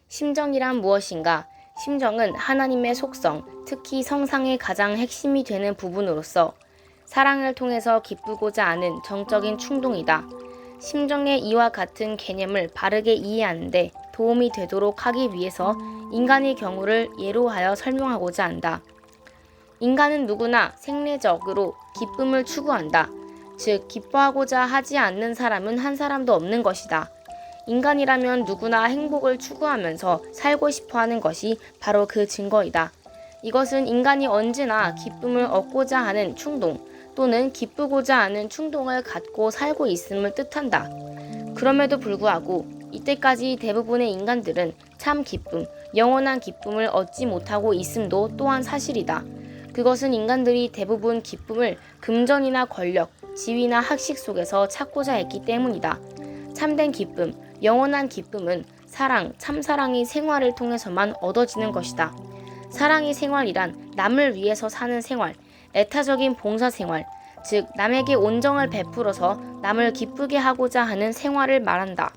심정이란 무엇인가? 심정은 하나님의 속성, 특히 성상의 가장 핵심이 되는 부분으로서 사랑을 통해서 기쁘고자 하는 정적인 충동이다. 심정의 이와 같은 개념을 바르게 이해하는데 도움이 되도록 하기 위해서 인간의 경우를 예로 하여 설명하고자 한다. 인간은 누구나 생리적으로 기쁨을 추구한다. 즉, 기뻐하고자 하지 않는 사람은 한 사람도 없는 것이다. 인간이라면 누구나 행복을 추구하면서 살고 싶어 하는 것이 바로 그 증거이다. 이것은 인간이 언제나 기쁨을 얻고자 하는 충동 또는 기쁘고자 하는 충동을 갖고 살고 있음을 뜻한다. 그럼에도 불구하고 이때까지 대부분의 인간들은 참 기쁨, 영원한 기쁨을 얻지 못하고 있음도 또한 사실이다. 그것은 인간들이 대부분 기쁨을 금전이나 권력, 지위나 학식 속에서 찾고자 했기 때문이다. 참된 기쁨, 영원한 기쁨은 사랑, 참사랑의 생활을 통해서만 얻어지는 것이다. 사랑의 생활이란 남을 위해서 사는 생활, 애타적인 봉사생활, 즉 남에게 온정을 베풀어서 남을 기쁘게 하고자 하는 생활을 말한다.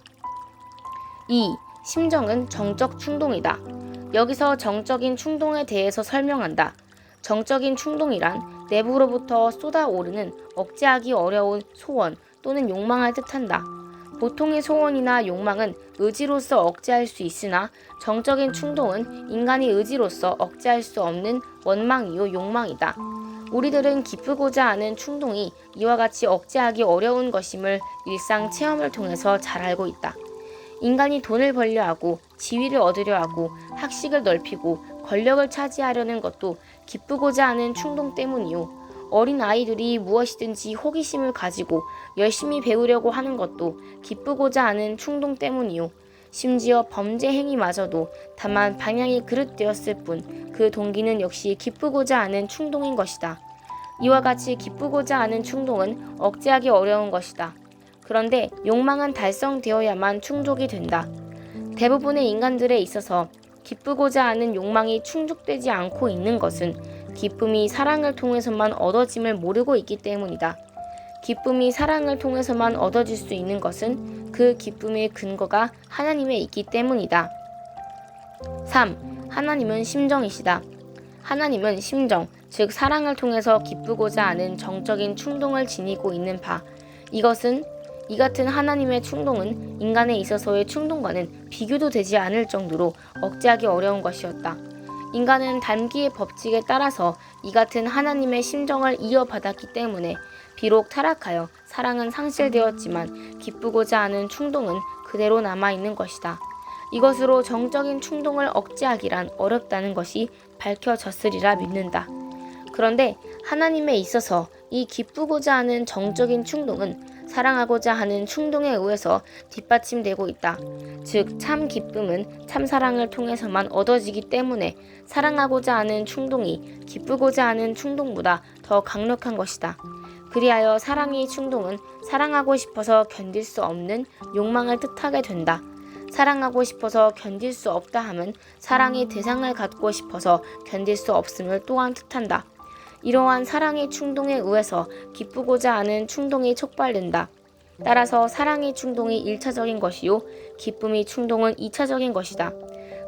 2. 심정은 정적 충동이다. 여기서 정적인 충동에 대해서 설명한다. 정적인 충동이란 내부로부터 쏟아오르는 억제하기 어려운 소원 또는 욕망을 뜻한다. 보통의 소원이나 욕망은 의지로서 억제할 수 있으나 정적인 충동은 인간이 의지로서 억제할 수 없는 원망이요 욕망이다. 우리들은 기쁘고자 하는 충동이 이와 같이 억제하기 어려운 것임을 일상 체험을 통해서 잘 알고 있다. 인간이 돈을 벌려 하고 지위를 얻으려 하고 학식을 넓히고 권력을 차지하려는 것도 기쁘고자 하는 충동 때문이요. 어린 아이들이 무엇이든지 호기심을 가지고 열심히 배우려고 하는 것도 기쁘고자 하는 충동 때문이요. 심지어 범죄 행위마저도 다만 방향이 그릇되었을 뿐 그 동기는 역시 기쁘고자 하는 충동인 것이다. 이와 같이 기쁘고자 하는 충동은 억제하기 어려운 것이다. 그런데 욕망은 달성되어야만 충족이 된다. 대부분의 인간들에 있어서 기쁘고자 하는 욕망이 충족되지 않고 있는 것은 기쁨이 사랑을 통해서만 얻어짐을 모르고 있기 때문이다. 기쁨이 사랑을 통해서만 얻어질 수 있는 것은 그 기쁨의 근거가 하나님에 있기 때문이다. 3. 하나님은 심정이시다. 하나님은 심정, 즉 사랑을 통해서 기쁘고자 하는 정적인 충동을 지니고 있는 바. 이것은 이 같은 하나님의 충동은 인간에 있어서의 충동과는 비교도 되지 않을 정도로 억제하기 어려운 것이었다. 인간은 단기의 법칙에 따라서 이 같은 하나님의 심정을 이어받았기 때문에 비록 타락하여 사랑은 상실되었지만 기쁘고자 하는 충동은 그대로 남아있는 것이다. 이것으로 정적인 충동을 억제하기란 어렵다는 것이 밝혀졌으리라 믿는다. 그런데 하나님에 있어서 이 기쁘고자 하는 정적인 충동은 사랑하고자 하는 충동에 의해서 뒷받침되고 있다. 즉, 참 기쁨은 참 사랑을 통해서만 얻어지기 때문에 사랑하고자 하는 충동이 기쁘고자 하는 충동보다 더 강력한 것이다. 그리하여 사랑의 충동은 사랑하고 싶어서 견딜 수 없는 욕망을 뜻하게 된다. 사랑하고 싶어서 견딜 수 없다 함은 사랑의 대상을 갖고 싶어서 견딜 수 없음을 또한 뜻한다. 이러한 사랑의 충동에 의해서 기쁘고자 하는 충동이 촉발된다. 따라서 사랑의 충동이 1차적인 것이요 기쁨의 충동은 2차적인 것이다.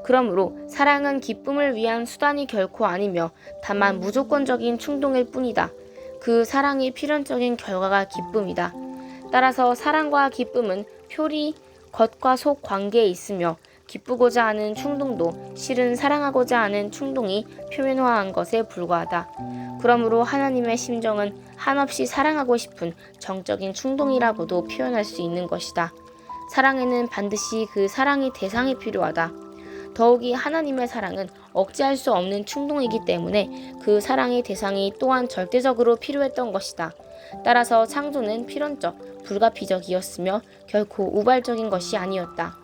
그러므로 사랑은 기쁨을 위한 수단이 결코 아니며 다만 무조건적인 충동일 뿐이다. 그 사랑의 필연적인 결과가 기쁨이다. 따라서 사랑과 기쁨은 표리 겉과 속 관계에 있으며 기쁘고자 하는 충동도 실은 사랑하고자 하는 충동이 표면화한 것에 불과하다. 그러므로 하나님의 심정은 한없이 사랑하고 싶은 정적인 충동이라고도 표현할 수 있는 것이다. 사랑에는 반드시 그 사랑의 대상이 필요하다. 더욱이 하나님의 사랑은 억제할 수 없는 충동이기 때문에 그 사랑의 대상이 또한 절대적으로 필요했던 것이다. 따라서 창조는 필연적, 불가피적이었으며 결코 우발적인 것이 아니었다.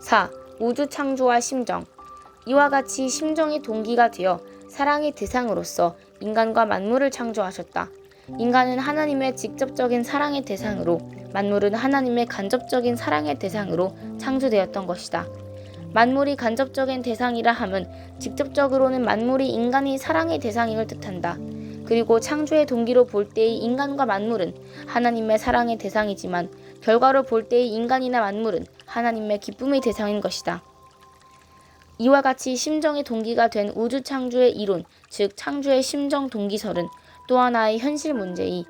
4. 우주 창조와 심정. 이와 같이 심정이 동기가 되어 사랑의 대상으로서 인간과 만물을 창조하셨다. 인간은 하나님의 직접적인 사랑의 대상으로, 만물은 하나님의 간접적인 사랑의 대상으로 창조되었던 것이다. 만물이 간접적인 대상이라 함은 직접적으로는 만물이 인간이 사랑의 대상임을 뜻한다. 그리고 창조의 동기로 볼 때의 인간과 만물은 하나님의 사랑의 대상이지만 결과로 볼 때의 인간이나 만물은 하나님의 기쁨의 대상인 것이다. 이와 같이 심정의 동기가 된 우주 창조의 이론, 즉 창조의 심정 동기설은 또 하나의 현실 문제,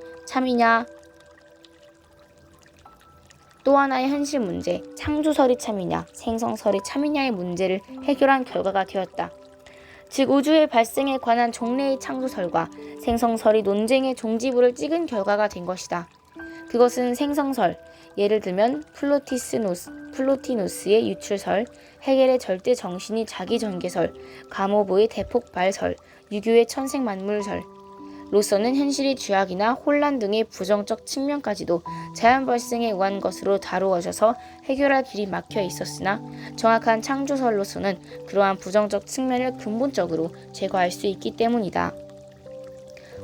창조설이 참이냐, 생성설이 참이냐의 문제를 해결한 결과가 되었다. 즉 우주의 발생에 관한 종래의 창조설과 생성설이 논쟁의 종지부를 찍은 결과가 된 것이다. 그것은 생성설, 예를 들면 플로티누스의 유출설, 헤겔의 절대 정신이 자기 전개설, 가모브의 대폭발설, 유교의 천생만물설, 로서는 현실이 죄악이나 혼란 등의 부정적 측면까지도 자연 발생에 의한 것으로 다루어져서 해결할 길이 막혀 있었으나 정확한 창조설로서는 그러한 부정적 측면을 근본적으로 제거할 수 있기 때문이다.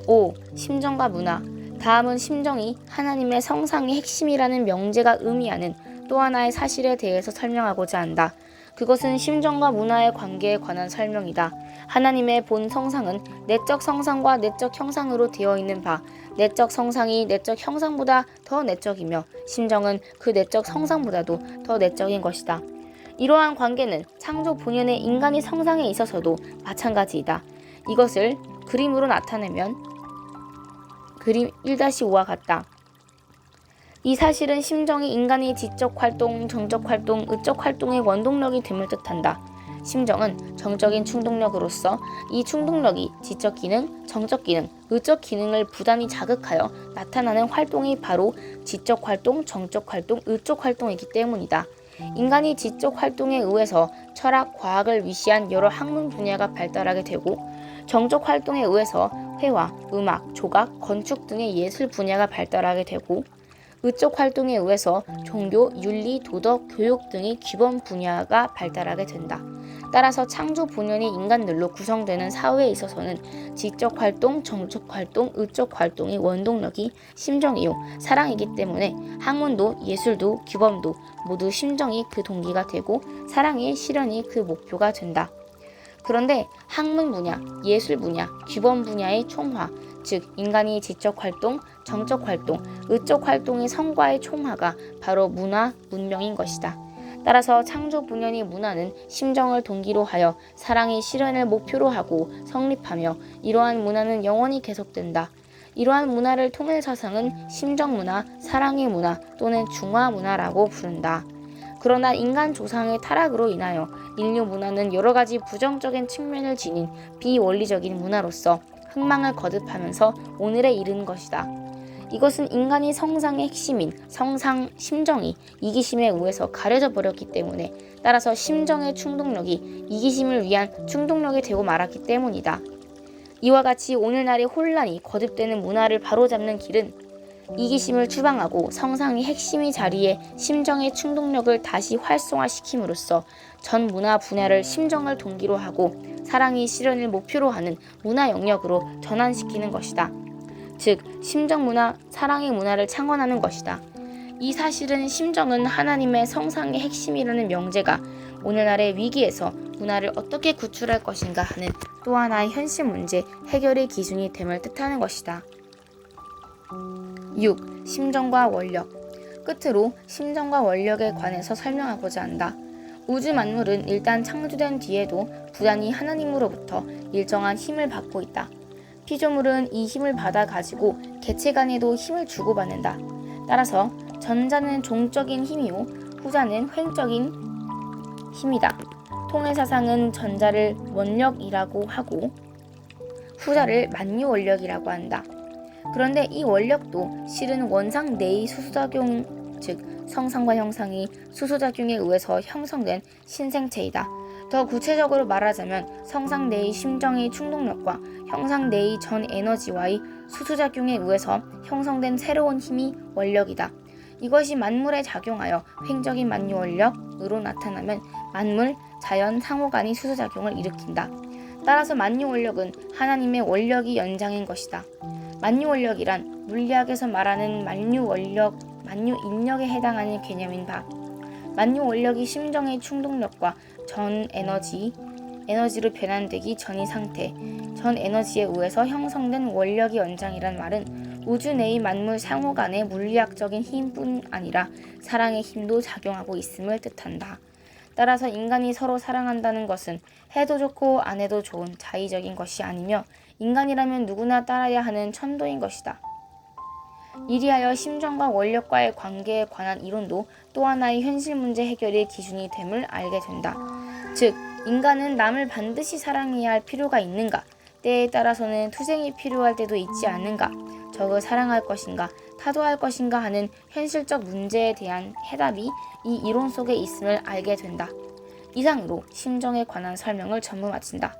5. 심정과 문화. 다음은 심정이 하나님의 성상의 핵심이라는 명제가 의미하는 또 하나의 사실에 대해서 설명하고자 한다. 그것은 심정과 문화의 관계에 관한 설명이다. 하나님의 본 성상은 내적 성상과 내적 형상으로 되어 있는 바, 내적 성상이 내적 형상보다 더 내적이며 심정은 그 내적 성상보다도 더 내적인 것이다. 이러한 관계는 창조 본연의 인간의 성상에 있어서도 마찬가지이다. 이것을 그림으로 나타내면 그림 1-5와 같다. 이 사실은 심정이 인간의 지적 활동, 정적 활동, 의적 활동의 원동력이 됨을 뜻한다. 심정은 정적인 충동력으로서 이 충동력이 지적 기능, 정적 기능, 의적 기능을 부단히 자극하여 나타나는 활동이 바로 지적 활동, 정적 활동, 의적 활동이기 때문이다. 인간이 지적 활동에 의해서 철학, 과학을 위시한 여러 학문 분야가 발달하게 되고 정적 활동에 의해서 회화, 음악, 조각, 건축 등의 예술 분야가 발달하게 되고 의적 활동에 의해서 종교, 윤리, 도덕, 교육 등의 기본 분야가 발달하게 된다. 따라서 창조 본연의 인간들로 구성되는 사회에 있어서는 지적 활동, 정적 활동, 의적 활동의 원동력이 심정이요 사랑이기 때문에 학문도 예술도 규범도 모두 심정이 그 동기가 되고 사랑의 실현이 그 목표가 된다. 그런데 학문 분야, 예술 분야, 규범 분야의 총화, 즉 인간이 지적 활동, 정적 활동, 의적 활동의 성과의 총화가 바로 문화, 문명인 것이다. 따라서 창조 본연의 문화는 심정을 동기로 하여 사랑의 실현을 목표로 하고 성립하며 이러한 문화는 영원히 계속된다. 이러한 문화를 통일 사상은 심정 문화, 사랑의 문화 또는 중화 문화라고 부른다. 그러나 인간 조상의 타락으로 인하여 인류 문화는 여러 가지 부정적인 측면을 지닌 비원리적인 문화로서 흥망을 거듭하면서 오늘에 이른 것이다. 이것은 인간이 성상의 핵심인 성상 심정이 이기심에 의해서 가려져 버렸기 때문에 따라서 심정의 충동력이 이기심을 위한 충동력이 되고 말았기 때문이다. 이와 같이 오늘날의 혼란이 거듭되는 문화를 바로잡는 길은 이기심을 추방하고 성상의 핵심의 자리에 심정의 충동력을 다시 활성화시킴으로써 전 문화 분야를 심정을 동기로 하고 사랑의 실현을 목표로 하는 문화 영역으로 전환시키는 것이다. 즉 심정 문화, 사랑의 문화를 창건하는 것이다. 이 사실은 심정은 하나님의 성상의 핵심이라는 명제가 오늘날의 위기에서 문화를 어떻게 구출할 것인가 하는 또 하나의 현실 문제 해결의 기준이 됨을 뜻하는 것이다. 6. 심정과 원력. 끝으로 심정과 원력에 관해서 설명하고자 한다. 우주 만물은 일단 창조된 뒤에도 부단히 하나님으로부터 일정한 힘을 받고 있다. 피조물은 이 힘을 받아 가지고 개체 간에도 힘을 주고받는다. 따라서 전자는 종적인 힘이요 후자는 횡적인 힘이다. 통일사상은 전자를 원력이라고 하고 후자를 만유원력이라고 한다. 그런데 이 원력도 실은 원상 내의 수소작용, 즉 성상과 형상이 수소작용에 의해서 형성된 신생체이다. 더 구체적으로 말하자면 성상 내의 심정의 충동력과 형상 내의 전 에너지와의 수소작용에 의해서 형성된 새로운 힘이 원력이다. 이것이 만물에 작용하여 횡적인 만유원력으로 나타나면 만물, 자연, 상호 간의 수소작용을 일으킨다. 따라서 만유원력은 하나님의 원력이 연장인 것이다. 만유원력이란 물리학에서 말하는 만유인력에 해당하는 개념인 바, 만유원력이 심정의 충동력과 전 에너지로 변환되기 전의 상태, 전 에너지에 의해서 형성된 원력이 연장이란 말은 우주 내의 만물 상호 간의 물리학적인 힘뿐 아니라 사랑의 힘도 작용하고 있음을 뜻한다. 따라서 인간이 서로 사랑한다는 것은 해도 좋고 안 해도 좋은 자의적인 것이 아니며 인간이라면 누구나 따라야 하는 천도인 것이다. 이리하여 심정과 원력과의 관계에 관한 이론도 또 하나의 현실 문제 해결의 기준이 됨을 알게 된다. 즉, 인간은 남을 반드시 사랑해야 할 필요가 있는가? 때에 따라서는 투쟁이 필요할 때도 있지 않는가? 적을 사랑할 것인가? 타도할 것인가 하는 현실적 문제에 대한 해답이 이 이론 속에 있음을 알게 된다. 이상으로 심정에 관한 설명을 전부 마친다.